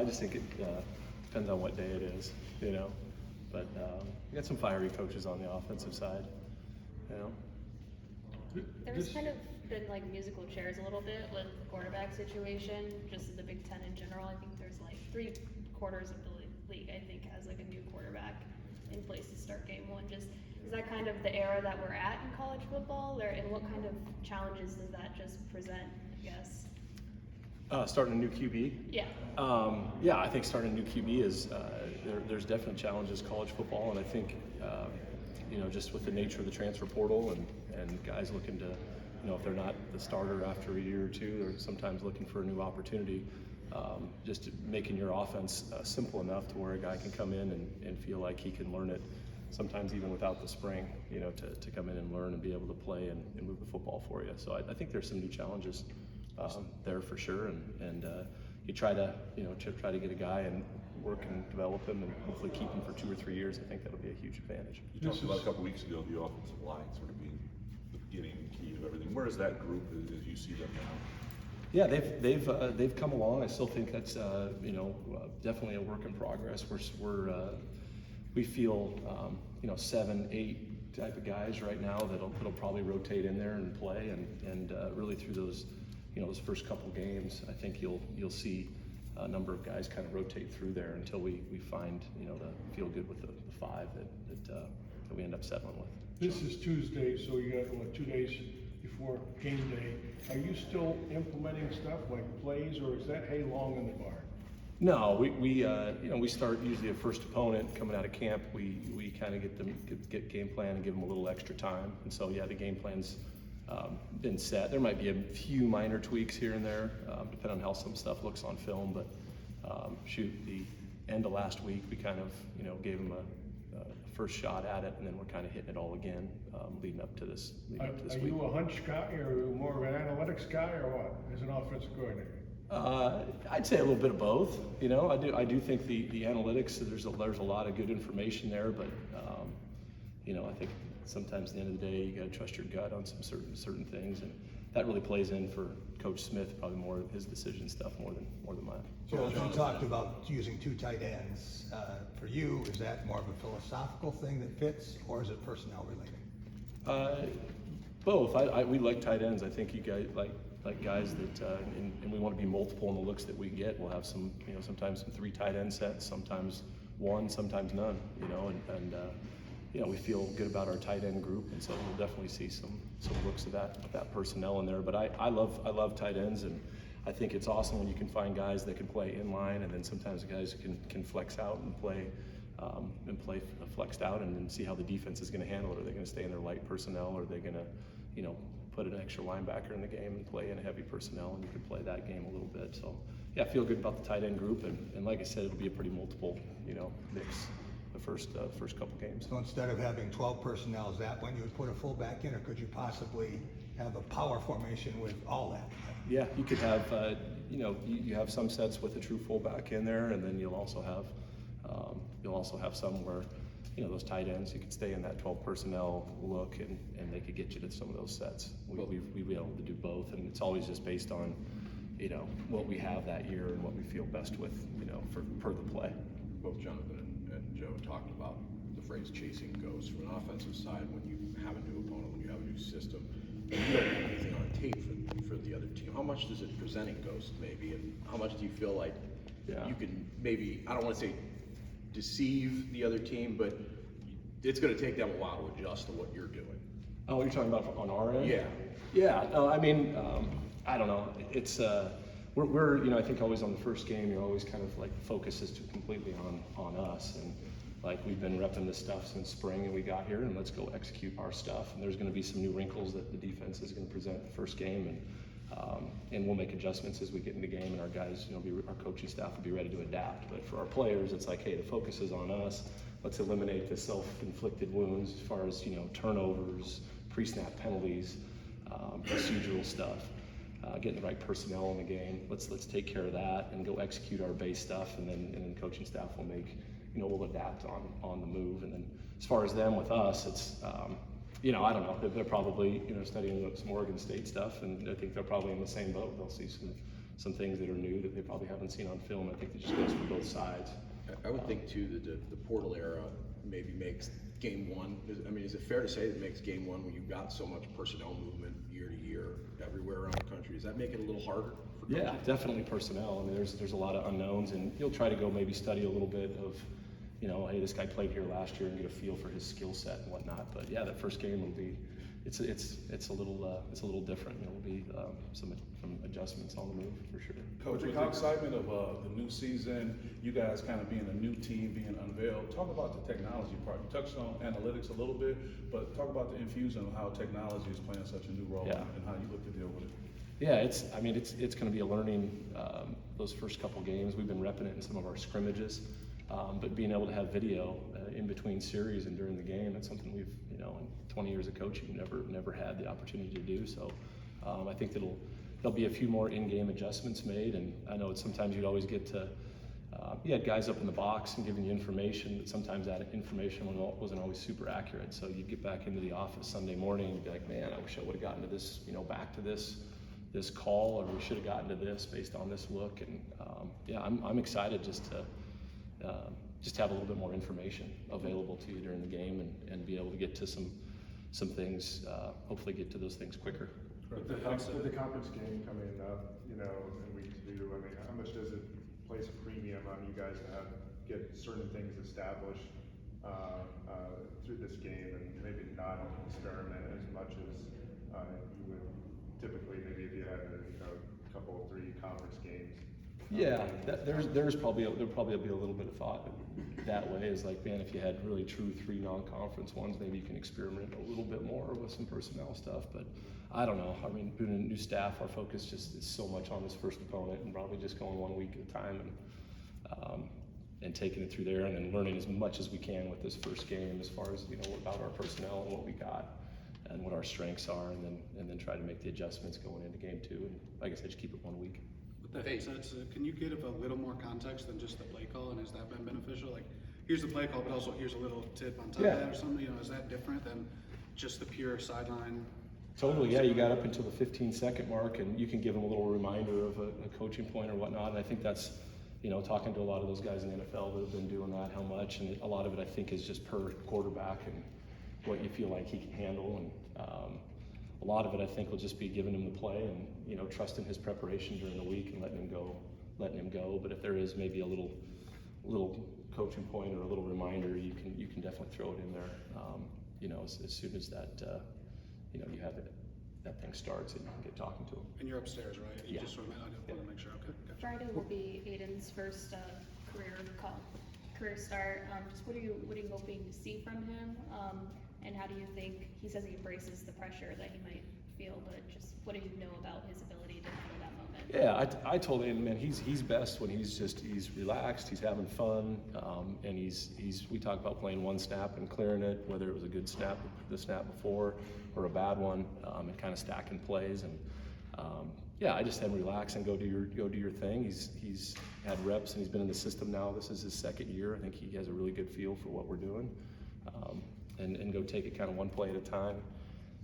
I just think it depends on what day it is, you know. But we got some fiery coaches on the offensive side, you know. There's kind of been like musical chairs a little bit with the quarterback situation, just in the Big Ten in general. I think there's like 3/4 of the league, I think, has like a new quarterback in place to start game one. Just is that kind of the era that we're at in college football, or and what kind of challenges does that just present, I guess? Starting a new QB? Yeah. Yeah, I think starting a new QB is, there's definitely challenges college football, and I think, you know, just with the nature of the transfer portal and guys looking to, you know, if they're not the starter after a year or two, they're sometimes looking for a new opportunity. Just making your offense simple enough to where a guy can come in and feel like he can learn it, sometimes even without the spring, you know, to come in and learn and be able to play and move the football for you. So I think there's some new challenges there for sure, and you try to, you know, try to get a guy and work and develop him and hopefully keep him for 2 or 3 years. I think that'll be a huge advantage. You talked about a couple weeks ago the offensive line sort of being the beginning and key to everything. Where is that group as you see them now? Yeah, they've come along. I still think that's you know, definitely a work in progress. We feel you know, 7, 8 type of guys right now that'll probably rotate in there and play, and really through those, you know, those first couple games, I think you'll see a number of guys kind of rotate through there until we find, you know, to feel good with the 5 that we end up settling with. This is Tuesday, so you got, what, 2 days before game day. Are you still implementing stuff like plays, or is that hay long in the barn? No, we you know, we start usually a first opponent coming out of camp. We kind of get game plan and give them a little extra time. And so yeah, the game plan's been set. There might be a few minor tweaks here and there, depending on how some stuff looks on film. But shoot, the end of last week, we kind of, you know, gave them a first shot at it, and then we're kind of hitting it all again, leading up to this week. Are you a hunch guy, or more of an analytics guy, or what, as an offensive coordinator? I'd say a little bit of both. You know, I do think the analytics, there's a lot of good information there, but you know, I think sometimes at the end of the day, you got to trust your gut on some certain things, and that really plays in for Coach Smith, probably more of his decision stuff more than mine. So you talked about using 2 tight ends. For you, is that more of a philosophical thing that fits, or is it personnel related? Both. We like tight ends. I think you guys like guys that, and we want to be multiple in the looks that we get. We'll have some, you know, sometimes some 3 tight end sets, sometimes 1, sometimes none. You know, and you know, we feel good about our tight end group, and so we'll definitely see some looks of that personnel in there. But I love tight ends, and I think it's awesome when you can find guys that can play in line, and then sometimes guys can flex out and play flexed out, and then see how the defense is going to handle it. Are they going to stay in their light personnel, or are they going to, you know, put an extra linebacker in the game and play in a heavy personnel, and you can play that game a little bit. So yeah, I feel good about the tight end group, and like I said, it'll be a pretty multiple, you know, mix the first couple games. So instead of having 12 personnel, is that when you would put a fullback in, or could you possibly have a power formation with all that? Yeah, you could have, you know, you have some sets with a true fullback in there, and then you'll also have some where, you know, those tight ends, you could stay in that 12 personnel look, and they could get you to some of those sets. We've been able to do both, and it's always just based on, you know, what we have that year and what we feel best with, you know, per the play. Both Jonathan and Joe talked about the phrase chasing ghosts. From an offensive side, when you have a new opponent, when you have a new system, and you don't have anything on tape for the other team, how much does it present a ghost maybe, and how much do you feel like you can maybe, I don't want to say deceive the other team, but it's going to take them a while to adjust to what you're doing? Oh, you're talking about on our end? Yeah. Yeah, no, I mean, I don't know. It's, we're, you know, I think always on the first game, you're always kind of like focuses completely on us. And like, we've been repping this stuff since spring, and we got here, and let's go execute our stuff. And there's going to be some new wrinkles that the defense is going to present the first game, and we'll make adjustments as we get in the game, and our guys, you know, our coaching staff will be ready to adapt. But for our players, it's like, hey, the focus is on us. Let's eliminate the self-inflicted wounds as far as, you know, turnovers, pre-snap penalties, procedural stuff. Getting the right personnel in the game. Let's take care of that and go execute our base stuff, and then coaching staff will make, you know, we'll adapt on the move. And then as far as them with us, it's you know, I don't know. They're probably, you know, studying some Oregon State stuff, and I think they're probably in the same boat. They'll see some things that are new that they probably haven't seen on film. I think it just goes for both sides. I would think too that the portal era maybe makes game one, is it fair to say that it makes game one when you've got so much personnel movement year to year everywhere around the country? Does that make it a little harder for coaches? Yeah, definitely personnel. I mean, there's a lot of unknowns, and you'll try to go maybe study a little bit of, hey, this guy played here last year and get a feel for his skill set and whatnot. But yeah, that first game will be, it's a little different. There'll be some adjustments on the move for sure. Coach, with the excitement of the new season, you guys kind of being a new team being unveiled, talk about the technology part. You touched on analytics a little bit, but talk about the infusion of how technology is playing such a new role and how you look to deal with it. Yeah, it's going to be a learning, those first couple games. We've been repping it in some of our scrimmages, but being able to have video in between series and during the game, that's something we've, in 20 years of coaching, never had the opportunity to do. So I think there'll be a few more in-game adjustments made, and I know sometimes you'd always get to, you had guys up in the box and giving you information, but sometimes that information wasn't always super accurate. So you'd get back into the office Sunday morning and you'd be like, man, I wish I would have gotten to this, back to this call, or we should have gotten to this based on this look. And I'm excited just to have a little bit more information available to you during the game and be able to get to some things, hopefully get to those things quicker. With the conference game coming up, in week 2, how much does it place a premium on you guys to get certain things established through this game, and maybe not experiment as much as you would typically, maybe if you had a couple, 3 conference games? Yeah, there'll probably be a little bit of thought that way, is like, man, if you had really true 3 non-conference ones, maybe you can experiment a little bit more with some personnel stuff. But I don't know. Being a new staff, our focus just is so much on this first opponent, and probably just going 1 week at a time and taking it through there, and then learning as much as we can with this first game as far as about our personnel and what we got and what our strengths are, and then try to make the adjustments going into game 2. And like I said, just keep it 1 week. With that being said, can you give a little more context than just the play call, and has that been beneficial? Like, here's the play call, but also here's a little tip on top of that or something. Is that different than just the pure sideline? Totally, yeah. You got up until the 15-second mark, and you can give them a little reminder of a coaching point or whatnot. And I think that's, talking to a lot of those guys in the NFL that have been doing that, how much, and a lot of it I think is just per quarterback and what you feel like he can handle. And a lot of it I think will just be giving him the play and trusting his preparation during the week and letting him go. But if there is maybe a little coaching point or a little reminder, you can definitely throw it in there. As soon as that you have that thing starts and you can get talking to him. And you're upstairs, right? You just sort of, I want to make sure. Okay, gotcha. Friday will be Aidan's first career start. Just what are you hoping to see from him? And how do you think, he says he embraces the pressure that he might feel, but just what do you know about his ability to handle that moment? Yeah, I told him, man, he's best when he's relaxed, he's having fun, and we talk about playing one snap and clearing it, whether it was a good snap the snap before or a bad one, and kind of stacking plays. And I just had him relax and go do your thing. He's had reps and he's been in the system now. This is his 2nd year. I think he has a really good feel for what we're doing, and go take it kind of one play at a time,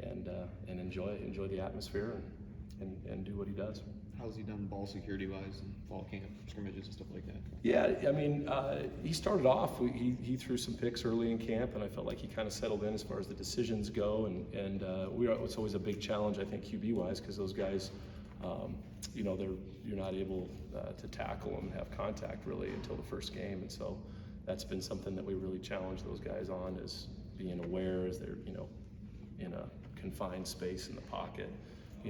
and enjoy the atmosphere and do what he does. How's he done ball security wise in fall camp, scrimmages and stuff like that? Yeah, he started off, he threw some picks early in camp, and I felt like he kind of settled in as far as the decisions go, and it's always a big challenge, I think, QB wise, because those guys, you're not able to tackle them and have contact really until the first game, and so that's been something that we really challenge those guys on, is being aware as they're in a confined space in the pocket.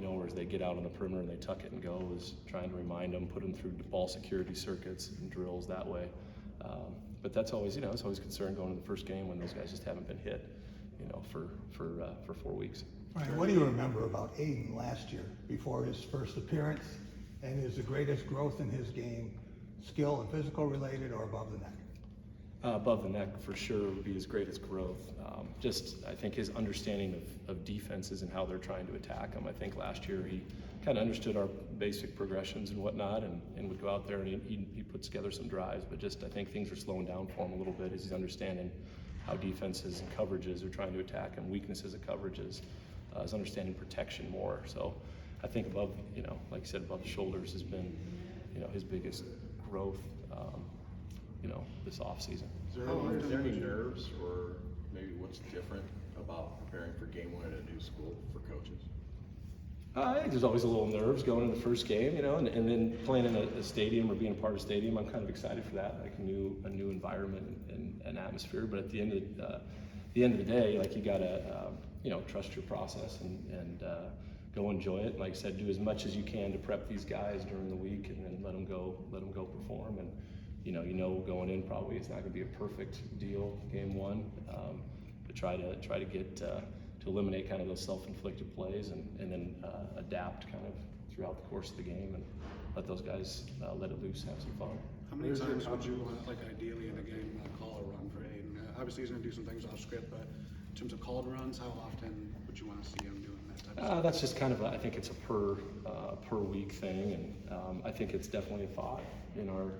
Or as they get out on the perimeter and they tuck it and go, is trying to remind them, put them through ball security circuits and drills that way. But that's always, it's always a concern going into the first game when those guys just haven't been hit, for 4 weeks. Ryan, what do you remember about Aidan last year before his first appearance, and is the greatest growth in his game skill and physical related or above the neck? Above the neck for sure would be his greatest growth. I think his understanding of defenses and how they're trying to attack him. I think last year he kind of understood our basic progressions and whatnot, and would go out there and he put together some drives. But I think things are slowing down for him a little bit as he's understanding how defenses and coverages are trying to attack him, weaknesses of coverages, is understanding protection more. So I think above, you know, like I said, above the shoulders has been, you know, his biggest growth, you know, this off season. Is there any nerves, or maybe what's different about preparing for game one at a new school for coaches? I think there's always a little nerves going into the first game, you know, and then playing in a stadium or being a part of a stadium. I'm kind of excited for that, like a new environment and an atmosphere. But at the end of the day, like you gotta, you know, trust your process and go enjoy it. And like I said, do as much as you can to prep these guys during the week, and then let them go perform. And you know, going in probably it's not going to be a perfect deal game one, but try to get to eliminate kind of those self-inflicted plays, and then adapt kind of throughout the course of the game, and let those guys let it loose, have some fun. How many times would you want, like ideally in a game, call a run for Aidan? Obviously he's gonna do some things off script, but in terms of called runs, how often would you wanna see him doing that type of stuff? That's just kind of I think it's a per week thing, and I think it's definitely a thought in our,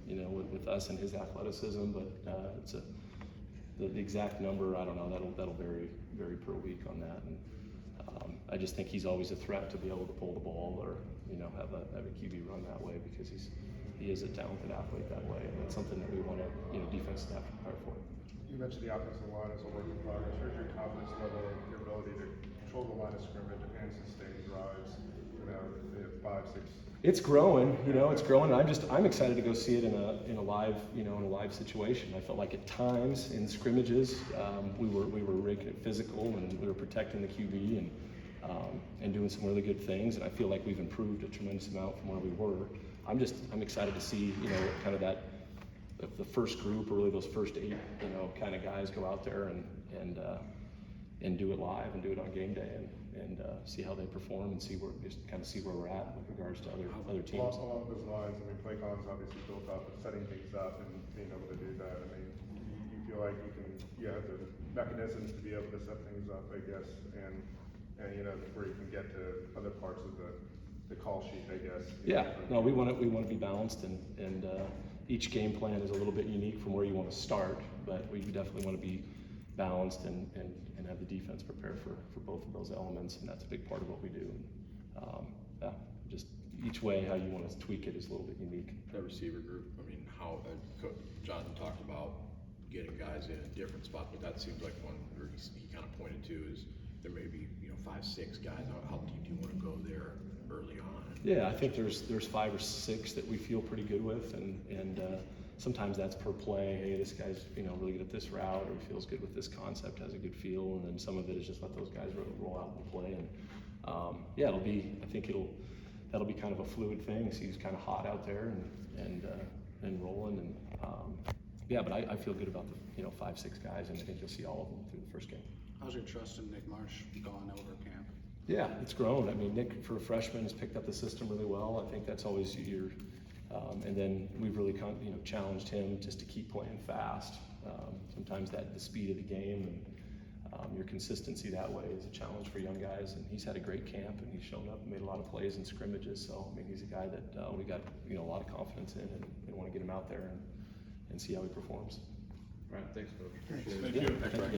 you know, with us and his athleticism, but it's the exact number, I don't know, that'll vary per week on that. And I just think he's always a threat to be able to pull the ball, or you know, have a QB run that way, because he is a talented athlete that way, and it's something that we want to, you know, defenses have to prepare for. You mentioned the offensive line as a work in progress. Where's your confidence level in your ability to control the line of scrimmage and sustain drives, you know, 5, 6? It's growing, you know, it's growing. I'm excited to go see it in a live, you know, in a live situation. I felt like at times in scrimmages, we were making it physical, and we were protecting the QB and doing some really good things. And I feel like we've improved a tremendous amount from where we were. I'm excited to see, you know, kind of that the first group, or really those first 8, you know, kind of guys go out there and do it live and do it on game day, and see how they perform, and see where we're at with regards to other teams. Along those lines, I mean, play calling's obviously built up of setting things up and being able to do that. I mean, you feel like you have the mechanisms to be able to set things up, I guess, and you know, where you can get to other parts of the call sheet, I guess. Yeah, no, we want to be balanced, and each game plan is a little bit unique from where you want to start, but we definitely want to be balanced and have the defense prepare for both of those elements, and that's a big part of what we do. Yeah, just each way how you want to tweak it is a little bit unique. That receiver group, I mean, how Jonathan talked about getting guys in different spots, but that seems like one where he kind of pointed to is there may be, you know, 5, 6 guys. How deep do you want to go there early on? Yeah, I think there's 5 or 6 that we feel pretty good with, and sometimes that's per play. Hey, this guy's, you know, really good at this route, or he feels good with this concept, has a good feel, and then some of it is just let those guys roll out and play. And yeah, I think that'll be kind of a fluid thing. So he's kind of hot out there and rolling, and yeah, but I feel good about the, you know, 5, 6 guys, and I think you'll see all of them through the first game. How's your trust in Nick Marsh going over camp? Yeah, it's grown. I mean, Nick, for a freshman, has picked up the system really well. I think that's always and then we've really challenged him just to keep playing fast. Sometimes the speed of the game and your consistency that way is a challenge for young guys. And he's had a great camp, and he's shown up and made a lot of plays in scrimmages. So I mean, he's a guy that we got, you know, a lot of confidence in, and we want to get him out there and see how he performs. All right, thanks, Coach. Thank you. Thank you.